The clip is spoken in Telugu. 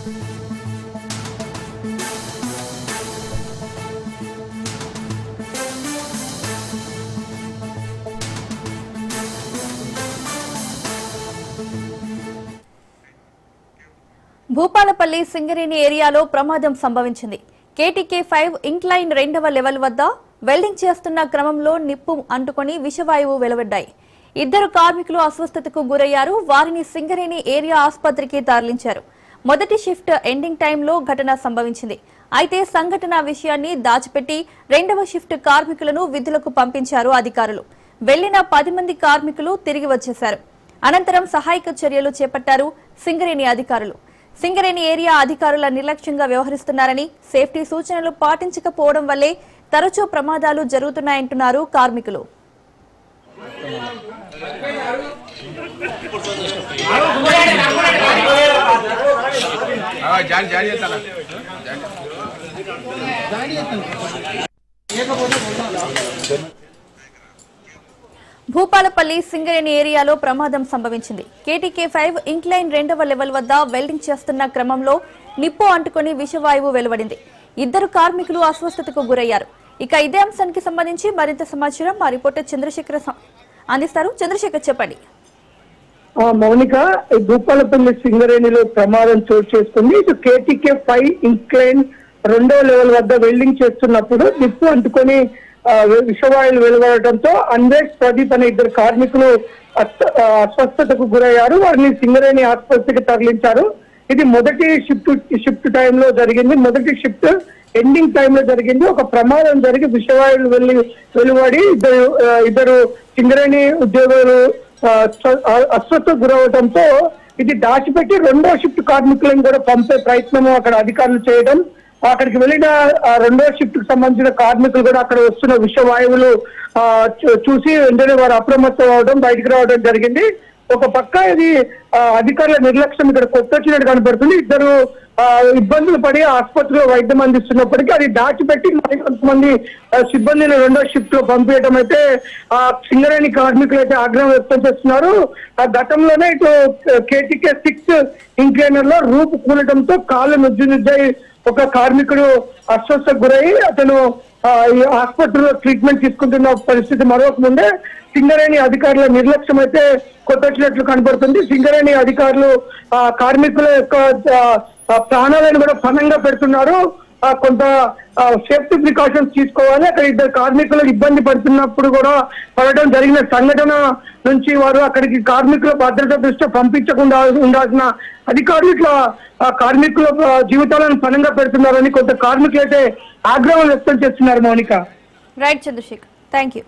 భూపాలపల్లి సింగరేణి ఏరియాలో ప్రమాదం సంభవించింది. కేటీకే 5 ఇంక్లైన్ 2వ లెవెల్ వద్ద వెల్డింగ్ చేస్తున్న క్రమంలో నిప్పు అంటుకొని విషవాయువు వెలువడ్డాయి. 2 కార్మికులు అస్వస్థతకు గురయ్యారు. వారిని సింగరేణి ఏరియా ఆసుపత్రికి తరలించారు. మొదటి షిఫ్ట్ ఎండింగ్ టైంలో ఘటన సంభవించింది. అయితే సంఘటన విషయాన్ని దాచిపెట్టి 2వ షిఫ్ట్ కార్మికులను విధులకు పంపించారు అధికారులు. వెళ్లిన 10 మంది కార్మికులు తిరిగి వచ్చేశారు. అనంతరం సహాయక చర్యలు చేపట్టారు సింగరేణి అధికారులు. సింగరేణి ఏరియా అధికారుల నిర్లక్ష్యంగా వ్యవహరిస్తున్నారని, సేఫ్టీ సూచనలు పాటించకపోవడం వల్లే తరచూ ప్రమాదాలు జరుగుతున్నాయంటున్నారు కార్మికులు. భూపాలపల్లి సింగరేణి ఏరియాలో ప్రమాదం సంభవించింది. కేటీకే 5 ఇంక్లైన్ 2వ లెవెల్ వద్ద వెల్డింగ్ చేస్తున్న క్రమంలో నిప్పు అంటుకొని విషవాయువు వెలువడింది. 2 కార్మికులు అస్వస్థతకు గురయ్యారు. ఇక ఇదే అంశానికి సంబంధించి మరింత సమాచారం మా రిపోర్టర్ చంద్రశేఖర్ అందిస్తారు. చంద్రశేఖర్, చెప్పండి. మౌనిక, భూపాలపల్లి సింగరేణిలో ప్రమాదం చోటు చేసుకుంది. ఇటు కేటీకే 5 ఇంక్లైన్ 2వ లెవెల్ వద్ద వెల్డింగ్ చేస్తున్నప్పుడు నిప్పు అంటుకొని విషవాయువులు వెలువడటంతో అన్వేష్ ప్రదీప్ అనే 2 కార్మికులు అస్వస్థతకు గురయ్యారు. వారిని సింగరేణి ఆసుపత్రికి తరలించారు. ఇది మొదటి షిఫ్ట్ టైంలో జరిగింది. మొదటి షిఫ్ట్ ఎండింగ్ టైంలో జరిగింది. ఒక ప్రమాదం జరిగి విషవాయువులు వెలువడి ఇద్దరు సింగరేణి ఉద్యోగులు అస్వస్థకు గురవడంతో ఇది దాచిపెట్టి 2వ షిఫ్ట్ కార్మికులను కూడా పంపే ప్రయత్నం అక్కడ అధికారులు చేయడం, అక్కడికి వెళ్ళిన 2వ షిఫ్ట్ కు సంబంధించిన కార్మికులు కూడా అక్కడ వస్తున్న విషవాయువులు చూసి వెంటనే వారు అప్రమత్తం అవడం, బయటకు రావడం జరిగింది. ఒక పక్క ఇది అధికారుల నిర్లక్ష్యం ఇక్కడ కొట్టొచ్చినట్టు కనపడుతుంది. 2 ఇబ్బందులు పడి ఆసుపత్రిలో వైద్యం అందిస్తున్నప్పటికీ అది దాచిపెట్టి మరి కొంతమంది సిబ్బందిని 2వ షిఫ్ట్ లో పంపించడం అయితే సింగరేణి కార్మికులు అయితే ఆగ్రహం వ్యక్తం చేస్తున్నారు. గతంలోనే ఇటు కేటీకే 6 ఇంక్లైనర్ లో రూపు కూలటంతో కాళ్ళు నుజ్జై ఒక కార్మికుడు అస్వస్థకు గురై అతను ఆసుపత్రిలో ట్రీట్మెంట్ తీసుకుంటున్న పరిస్థితి మరొక ముందే సింగరేణి అధికారుల నిర్లక్ష్యం అయితే కొట్టొచ్చినట్లు కనబడుతుంది. సింగరేణి అధికారులు కార్మికుల యొక్క ప్రాణాలను కూడా పణంగా పెడుతున్నారు. కొంత సేఫ్టీ ప్రికాషన్స్ తీసుకోవాలి. అక్కడ 2 కార్మికులు ఇబ్బంది పడుతున్నప్పుడు కూడా పడడం జరిగిన సంఘటన నుంచి వారు అక్కడికి కార్మికుల భద్రత దృష్ట్యా పంపించకుండా ఉండాల్సిన అధికారులు ఇట్లా కార్మికుల జీవితాలను పణంగా పెడుతున్నారని కొంత కార్మికులు అయితే ఆగ్రహం వ్యక్తం చేస్తున్నారు. Mounika. Right Chandrashekar, thank you.